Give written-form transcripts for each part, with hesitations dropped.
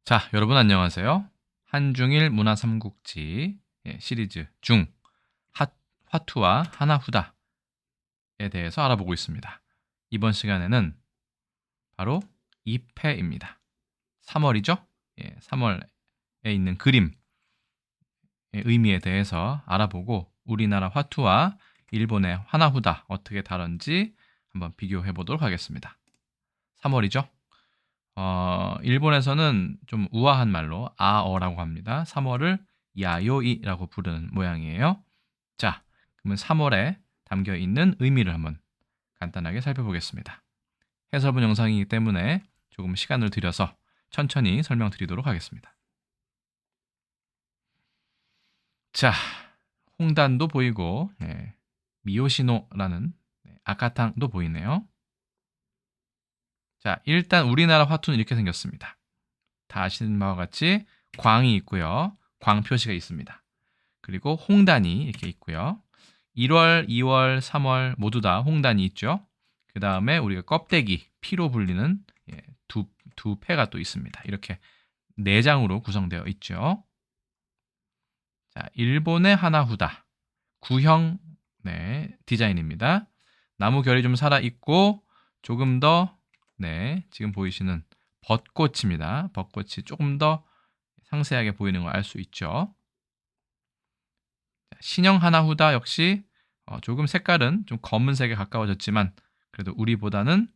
자, 여러분 안녕하세요. 한중일 문화 삼국지 시리즈 중 화투와 하나후다에 대해서 알아보고 있습니다. 이번 시간에는 바로 2패입니다. 3월이죠? 3월에 있는 그림의 의미에 대해서 알아보고 우리나라 화투와 일본의 하나후다 어떻게 다른지 한번 비교해 보도록 하겠습니다. 3월이죠? 일본에서는 좀 우아한 말로 아어라고 합니다. 3월을 야요이라고 부르는 모양이에요. 자, 그러면 3월에 담겨 있는 의미를 한번 간단하게 살펴보겠습니다. 해설본 영상이기 때문에 조금 시간을 들여서 천천히 설명드리도록 하겠습니다. 자, 홍단도 보이고 미요시노라는 아카탕도 보이네요. 자, 일단 우리나라 화투는 이렇게 생겼습니다. 다 아시는 바와 같이 광이 있고요. 광 표시가 있습니다. 그리고 홍단이 이렇게 있고요. 1월, 2월, 3월 모두 다 홍단이 있죠. 그 다음에 우리가 껍데기, 피로 불리는 두 패가 또 있습니다. 이렇게 4장으로 구성되어 있죠. 자, 일본의 하나후다. 구형 디자인입니다. 나무 결이 좀 살아있고 조금 더 지금 보이시는 벚꽃입니다. 벚꽃이 조금 더 상세하게 보이는 걸 알 수 있죠. 신형 하나후다 역시 조금 색깔은 좀 검은색에 가까워졌지만 그래도 우리보다는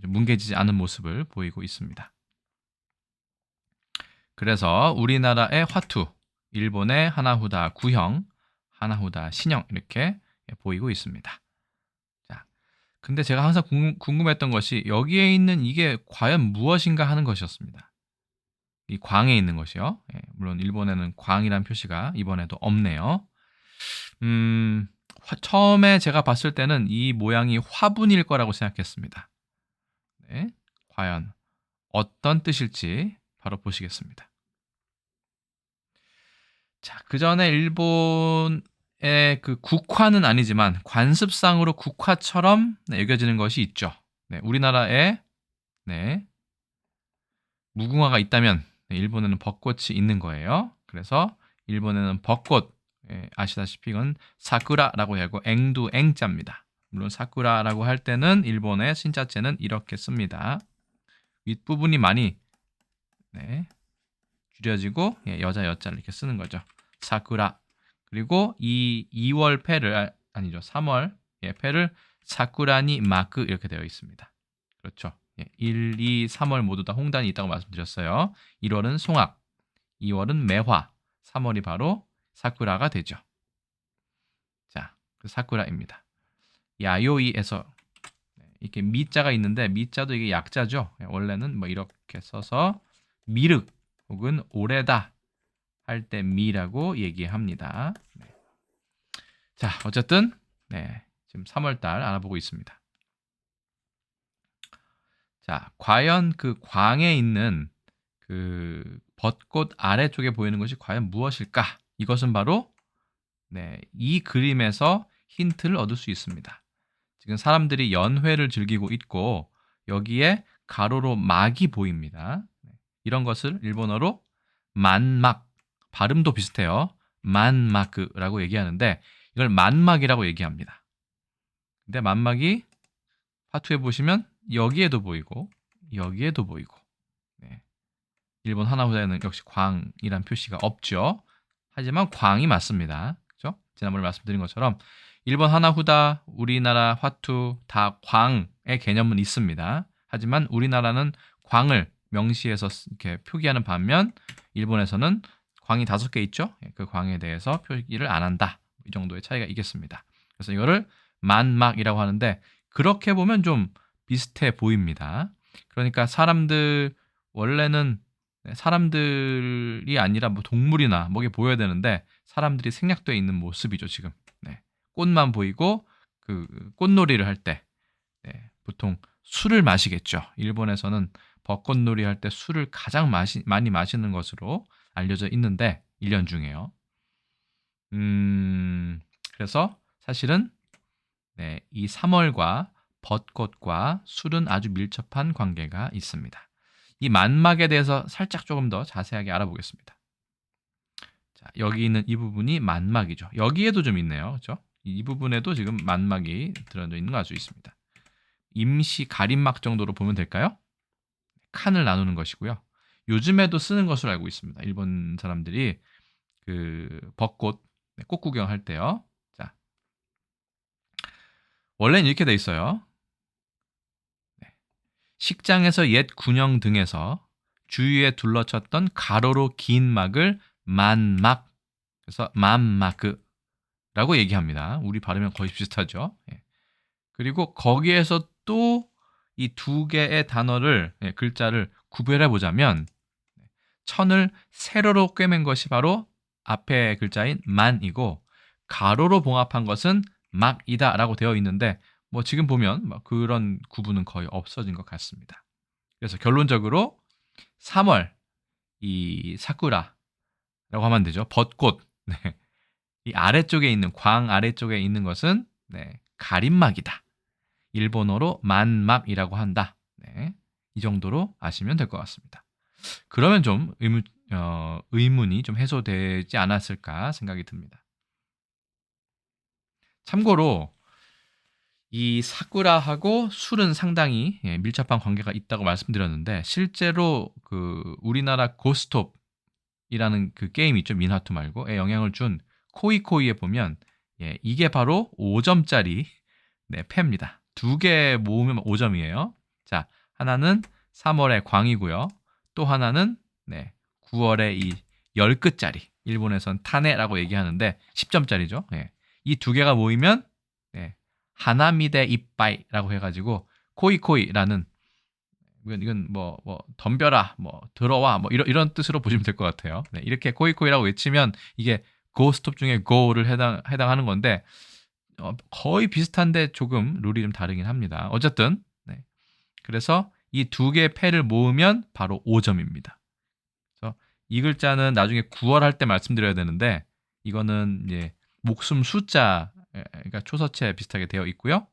좀 뭉개지지 않은 모습을 보이고 있습니다. 그래서 우리나라의 화투, 일본의 하나후다 구형, 하나후다 신형 이렇게 보이고 있습니다. 자, 근데 제가 항상 궁금했던 것이 여기에 있는 이게 과연 무엇인가 하는 것이었습니다. 이 광에 있는 것이요. 물론 일본에는 광이란 표시가 이번에도 없네요. 처음에 제가 봤을 때는 이 모양이 화분일 거라고 생각했습니다. 네, 과연 어떤 뜻일지 바로 보시겠습니다. 자, 그 전에 일본의 그 국화는 아니지만 관습상으로 국화처럼 여겨지는 것이 있죠. 우리나라에 무궁화가 있다면 일본에는 벚꽃이 있는 거예요. 그래서 일본에는 벚꽃 아시다시피 이건 사쿠라라고 하고 앵두 앵자입니다. 물론 사쿠라라고 할 때는 일본의 신자체는 이렇게 씁니다. 윗부분이 많이 줄여지고 여자 여자를 이렇게 쓰는 거죠. 사쿠라. 그리고 이 2월 패를 아니죠. 3월 패를 사쿠라니 마크 이렇게 되어 있습니다. 그렇죠. 1, 2, 3월 모두 다 홍단이 있다고 말씀드렸어요. 1월은 송악, 2월은 매화, 3월이 바로 사쿠라가 되죠. 자, 그 사쿠라입니다. 야요이에서 이렇게 미자가 있는데 미자도 이게 약자죠. 원래는 뭐 이렇게 써서 미륵 혹은 오래다 할 때 미라고 얘기합니다. 자, 어쨌든 지금 3월 달 알아보고 있습니다. 자, 과연 그 광에 있는 그 벚꽃 아래쪽에 보이는 것이 과연 무엇일까? 이것은 바로 이 그림에서 힌트를 얻을 수 있습니다. 지금 사람들이 연회를 즐기고 있고 여기에 가로로 막이 보입니다. 이런 것을 일본어로 만막, 발음도 비슷해요. 만마크라고 얘기하는데 이걸 만막이라고 얘기합니다. 근데 만막이 화투에 보시면 여기에도 보이고 여기에도 보이고 일본 하나후다에는 역시 광이란 표시가 없죠. 하지만 광이 맞습니다. 그렇죠? 지난번에 말씀드린 것처럼 일본 하나후다, 우리나라 화투 다 광의 개념은 있습니다. 하지만 우리나라는 광을 명시해서 이렇게 표기하는 반면 일본에서는 광이 5개 있죠. 그 광에 대해서 표기를 안 한다. 이 정도의 차이가 있겠습니다. 그래서 이거를 만막이라고 하는데 그렇게 보면 좀 비슷해 보입니다. 그러니까 사람들 원래는 사람들이 아니라 뭐 동물이나 뭐게 보여야 되는데 사람들이 생략되어 있는 모습이죠 지금. 꽃만 보이고 그 꽃놀이를 할 때 보통 술을 마시겠죠. 일본에서는 벚꽃놀이 할 때 술을 가장 많이 마시는 것으로 알려져 있는데 1년 중에요. 그래서 사실은 이 3월과 벚꽃과 술은 아주 밀접한 관계가 있습니다. 이 만막에 대해서 살짝 조금 더 자세하게 알아보겠습니다. 자, 여기 있는 이 부분이 만막이죠. 여기에도 좀 있네요. 그렇죠? 이 부분에도 지금 만막이 들어져 있는 거 알 수 있습니다. 임시 가림막 정도로 보면 될까요? 칸을 나누는 것이고요. 요즘에도 쓰는 것으로 알고 있습니다. 일본 사람들이 그 벚꽃 꽃 구경할 때요. 자, 원래는 이렇게 돼 있어요. 네. 식장에서 옛 군영 등에서 주위에 둘러쳤던 가로로 긴 막을 만막, 그래서 만마크라고 얘기합니다. 우리 발음이랑 거의 비슷하죠. 예. 그리고 거기에서 또 이 두 개의 단어를 글자를 구별해 보자면 천을 세로로 꿰맨 것이 바로 앞에 글자인 만이고 가로로 봉합한 것은 막이다라고 되어 있는데 뭐 지금 보면 뭐 그런 구분은 거의 없어진 것 같습니다. 그래서 결론적으로 3월 이 사쿠라라고 하면 되죠. 벚꽃. 네. 이 아래쪽에 있는 광 아래쪽에 있는 것은 가림막이다. 일본어로 만막이라고 한다. 네. 이 정도로 아시면 될 것 같습니다. 그러면 좀 의문이 좀 해소되지 않았을까 생각이 듭니다. 참고로 이 사쿠라하고 술은 상당히 밀접한 관계가 있다고 말씀드렸는데 실제로 그 우리나라 고스톱이라는 그 게임 있죠. 민하투 말고에 영향을 준 코이코이에 보면 이게 바로 5점짜리 패입니다. 두 개 모으면 5점이에요. 자, 하나는 3월의 광이고요. 또 하나는 9월의 이 10끝짜리 일본에선 타네라고 얘기하는데 10점짜리죠. 이 두 개가 모이면 하나미데 이빠이라고 해가지고 코이코이라는 이건 뭐 덤벼라 뭐 들어와 뭐 이런 뜻으로 보시면 될 것 같아요. 이렇게 코이코이라고 외치면 이게 고스톱 중에 고를 해당하는 건데 거의 비슷한데 조금 룰이 좀 다르긴 합니다. 어쨌든 그래서 이 두 개의 패를 모으면 바로 5점입니다. 그래서 이 글자는 나중에 9월 할 때 말씀드려야 되는데 이거는 이제 목숨 숫자 그러니까 초서체 비슷하게 되어 있고요.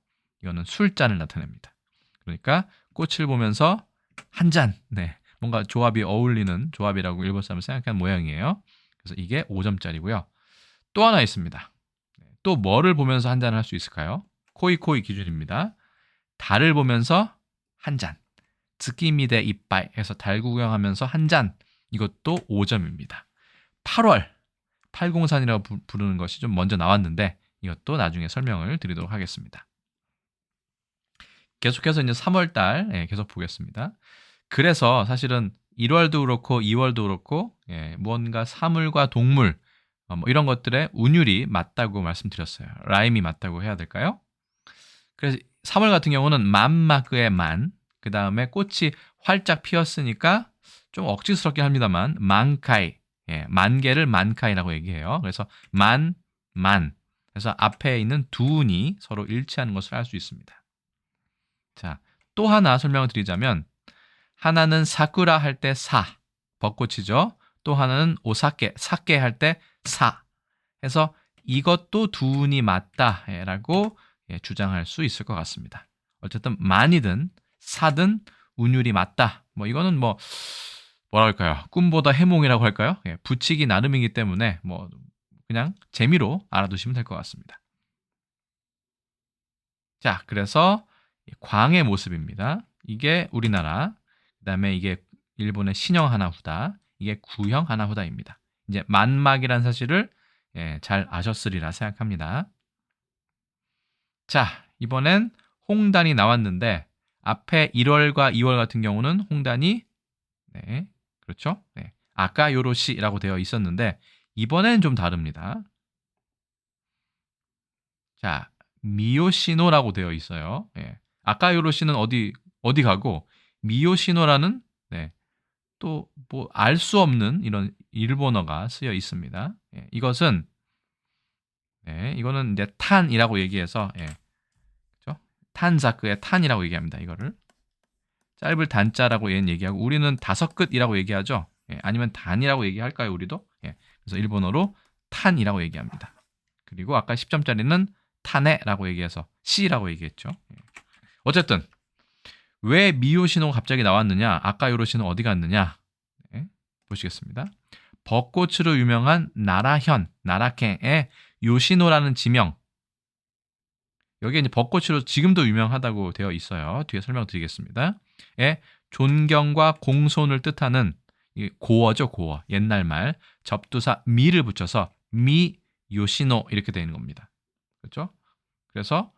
이거는 술잔을 나타냅니다. 그러니까 꽃을 보면서 한 잔, 뭔가 조합이 어울리는 조합이라고 일본 사람은 생각하는 모양이에요. 그래서 이게 5점짜리고요. 또 하나 있습니다. 또 뭐를 보면서 한 잔을 할 수 있을까요? 코이코이 기준입니다. 달을 보면서 한 잔. 스키미데 이빠이 해서 달 구경하면서 한 잔. 이것도 5점입니다. 8월 803이라고 부르는 것이 좀 먼저 나왔는데 이것도 나중에 설명을 드리도록 하겠습니다. 계속해서 이제 3월 달 계속 보겠습니다. 그래서 사실은 1월도 그렇고 2월도 그렇고 무언가 사물과 동물 뭐 이런 것들의 운율이 맞다고 말씀드렸어요. 라임이 맞다고 해야 될까요? 그래서 3월 같은 경우는 만마크의 만, 그 다음에 꽃이 활짝 피었으니까 좀 억지스럽긴 합니다만 만카이, 만개를 만카이라고 얘기해요. 그래서 만. 그래서 앞에 있는 두 운이 서로 일치하는 것을 알 수 있습니다. 자, 또 하나 설명을 드리자면 하나는 사쿠라 할 때 사, 벚꽃이죠. 또 하나는 오사케, 사케 할 때 사 해서 이것도 두 운이 맞다라고 주장할 수 있을 것 같습니다. 어쨌든 만이든 사든 운율이 맞다. 뭐 이거는 뭐랄까요? 꿈보다 해몽이라고 할까요? 붙이기 나름이기 때문에 뭐 그냥 재미로 알아두시면 될 것 같습니다. 자, 그래서 광의 모습입니다. 이게 우리나라, 그다음에 이게 일본의 신형 하나후다, 이게 구형 하나후다입니다. 이제 만막이라는 사실을 잘 아셨으리라 생각합니다. 자, 이번엔 홍단이 나왔는데 앞에 1월과 2월 같은 경우는 홍단이 그렇죠? 아까 요로시라고 되어 있었는데 이번엔 좀 다릅니다. 자, 미요시노라고 되어 있어요. 아까 요로시는 어디 가고 미요시노라는 또 뭐 알 수 없는 이런 일본어가 쓰여 있습니다. 이것은 이거는 이제 탄이라고 얘기해서 그렇죠? 탄자크의 탄이라고 얘기합니다. 이거를 짧을 단자라고 얘는 얘기하고 우리는 다섯 끝이라고 얘기하죠. 아니면 단이라고 얘기할까요, 우리도? 그래서 일본어로 탄이라고 얘기합니다. 그리고 아까 10점짜리는 타네라고 얘기해서 C라고 얘기했죠. 어쨌든 왜 미요시노가 갑자기 나왔느냐? 아까 요로시는 어디 갔느냐? 네, 보시겠습니다. 벚꽃으로 유명한 나라현, 나라켄의 요시노라는 지명. 여기에 이제 벚꽃으로 지금도 유명하다고 되어 있어요. 뒤에 설명드리겠습니다. 에 존경과 공손을 뜻하는 고어죠, 고어. 옛날 말 접두사 미를 붙여서 미 요시노 이렇게 되는 겁니다. 그렇죠? 그래서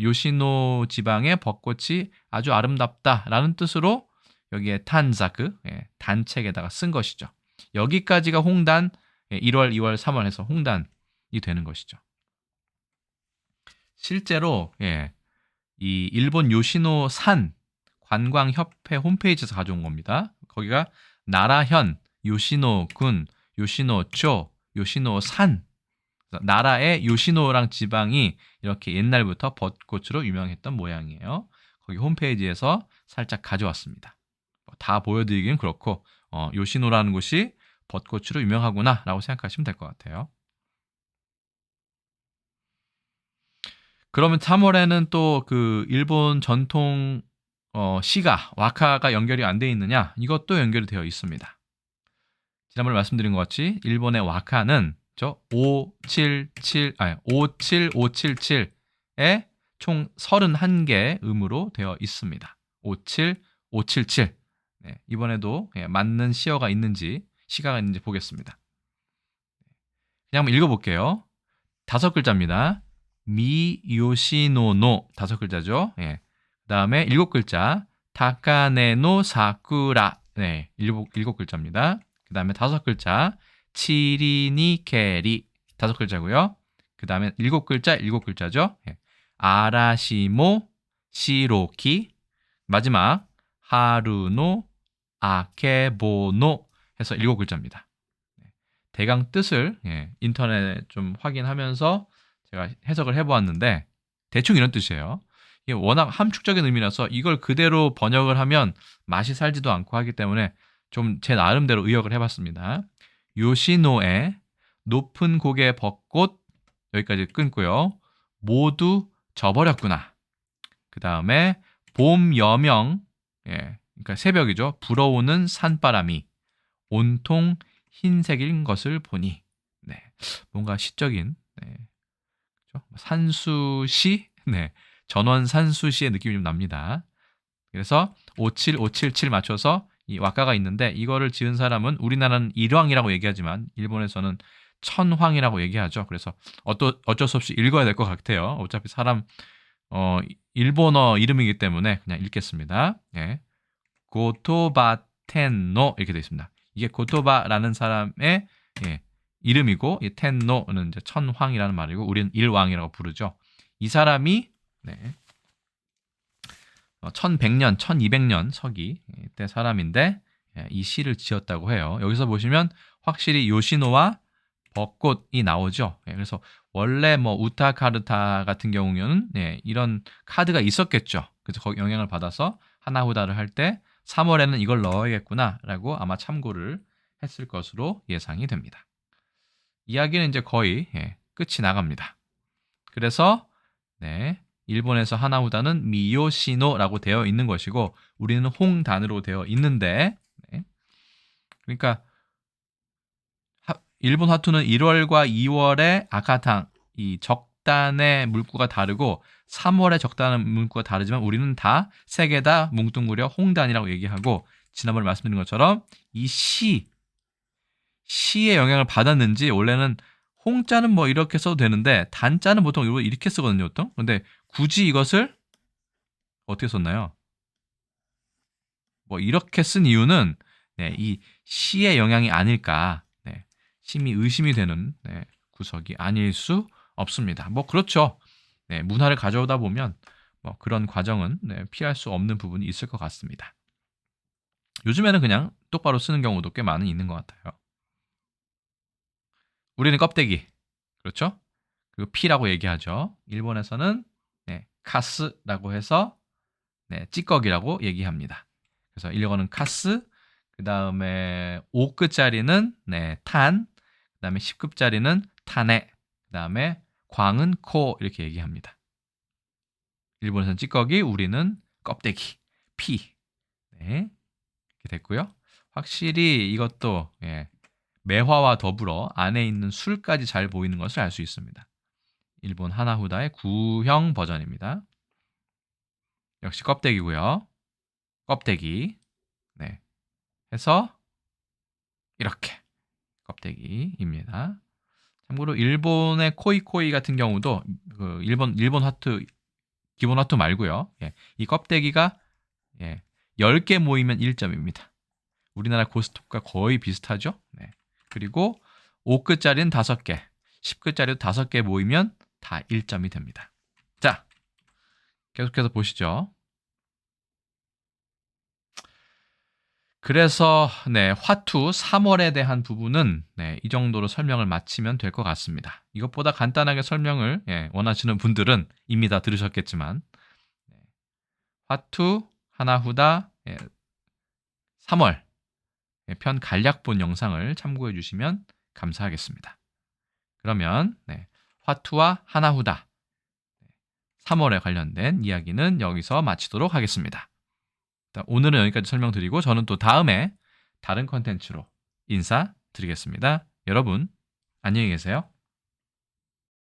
요시노 지방의 벚꽃이 아주 아름답다라는 뜻으로 여기에 탄자크 단책에다가 쓴 것이죠. 여기까지가 홍단 1월, 2월, 3월 해서 홍단이 되는 것이죠. 실제로 이 일본 요시노 산 관광협회 홈페이지에서 가져온 겁니다. 거기가 나라현, 요시노군, 요시노초, 요시노산 나라의 요시노랑 지방이 이렇게 옛날부터 벚꽃으로 유명했던 모양이에요. 거기 홈페이지에서 살짝 가져왔습니다. 다 보여드리기는 그렇고 요시노라는 곳이 벚꽃으로 유명하구나 라고 생각하시면 될 것 같아요. 그러면 3월에는 또 그 일본 전통 시가 와카가 연결이 안 돼 있느냐? 이것도 연결이 되어 있습니다. 지난번에 말씀드린 것 같이 일본의 와카는 57577에 총 31개 음으로 되어 있습니다. 57577. 네, 이번에도 맞는 시어가 있는지 시가가 있는지 보겠습니다. 그냥 한번 읽어볼게요. 5글자입니다. 미요시노노 5글자죠. 그 다음에 7글자 타카네노 사쿠라 7글자입니다. 그 다음에 5글자 치리니 케리 5글자고요. 그 다음에 7글자죠. 아라시모 시로키 마지막 하루노 아케보노 해서 7글자입니다. 대강 뜻을 인터넷 좀 확인하면서 제가 해석을 해보았는데 대충 이런 뜻이에요. 이게 워낙 함축적인 의미라서 이걸 그대로 번역을 하면 맛이 살지도 않고 하기 때문에 좀 제 나름대로 의역을 해봤습니다. 요시노의 높은 고개 벚꽃 여기까지 끊고요. 모두 져버렸구나. 그 다음에 봄 여명 그러니까 새벽이죠. 불어오는 산바람이 온통 흰색인 것을 보니 뭔가 시적인 그렇죠? 산수시 전원 산수시의 느낌이 좀 납니다. 그래서 57577 맞춰서 이 와카가 있는데 이거를 지은 사람은 우리나라는 일왕이라고 얘기하지만 일본에서는 천황이라고 얘기하죠. 그래서 어쩔 수 없이 읽어야 될 것 같아요. 어차피 사람 일본어 이름이기 때문에 그냥 읽겠습니다. 고토바 텐노 이렇게 되어 있습니다. 이게 고토바라는 사람의 이름이고 이 텐노는 이제 천황이라는 말이고 우리는 일왕이라고 부르죠. 이 사람이 1100년, 1200년 서기 때 사람인데 이 시를 지었다고 해요. 여기서 보시면 확실히 요시노와 벚꽃이 나오죠. 그래서 원래 뭐 우타 카르타 같은 경우는 이런 카드가 있었겠죠. 그래서 거기 영향을 받아서 하나후다를 할 때 3월에는 이걸 넣어야겠구나라고 아마 참고를 했을 것으로 예상이 됩니다. 이야기는 이제 거의 끝이 나갑니다. 그래서 일본에서 하나후다는 미요시노라고 되어 있는 것이고 우리는 홍단으로 되어 있는데 그러니까 일본 화투는 1월과 2월의 아카탕 이 적단의 물구가 다르고 3월의 적단의 물구가 다르지만 우리는 다 세 개 다 뭉뚱그려 홍단이라고 얘기하고 지난번에 말씀드린 것처럼 이 시의 영향을 받았는지 원래는 홍자는 뭐 이렇게 써도 되는데 단자는 보통 이렇게 쓰거든요. 보통. 근데 굳이 이것을 어떻게 썼나요? 뭐 이렇게 쓴 이유는 이 시의 영향이 아닐까 심히 의심이 되는 구석이 아닐 수 없습니다. 뭐 그렇죠. 문화를 가져오다 보면 뭐 그런 과정은 피할 수 없는 부분이 있을 것 같습니다. 요즘에는 그냥 똑바로 쓰는 경우도 꽤 많이 있는 것 같아요. 우리는 껍데기 그렇죠? 그리고 피라고 얘기하죠. 일본에서는 카스라고 해서 찌꺼기라고 얘기합니다. 그래서 일본어는 카스, 그 다음에 5급짜리는 탄, 그 다음에 10급짜리는 타네, 그 다음에 광은 코 이렇게 얘기합니다. 일본에서는 찌꺼기, 우리는 껍데기. P. 네, 이렇게 됐고요. 확실히 이것도 매화와 더불어 안에 있는 술까지 잘 보이는 것을 알 수 있습니다. 일본 하나후다의 구형 버전입니다. 역시 껍데기고요. 껍데기. 네. 해서 이렇게 껍데기입니다. 참고로 일본의 코이코이 같은 경우도 그 일본 화투 기본 화투 말고요. 이 껍데기가 10개 모이면 1점입니다. 우리나라 고스톱과 거의 비슷하죠. 네. 그리고 5끝짜리는 5개, 10끝짜리도 5개 모이면 다 1점이 됩니다. 자, 계속해서 보시죠. 그래서 화투 3월에 대한 부분은 이 정도로 설명을 마치면 될 것 같습니다. 이것보다 간단하게 설명을 원하시는 분들은 이미 다 들으셨겠지만 화투 하나후다 3월 편 간략본 영상을 참고해 주시면 감사하겠습니다. 그러면 화투와 하나후다 3월에 관련된 이야기는 여기서 마치도록 하겠습니다. 오늘은 여기까지 설명드리고 저는 또 다음에 다른 컨텐츠로 인사드리겠습니다. 여러분 안녕히 계세요.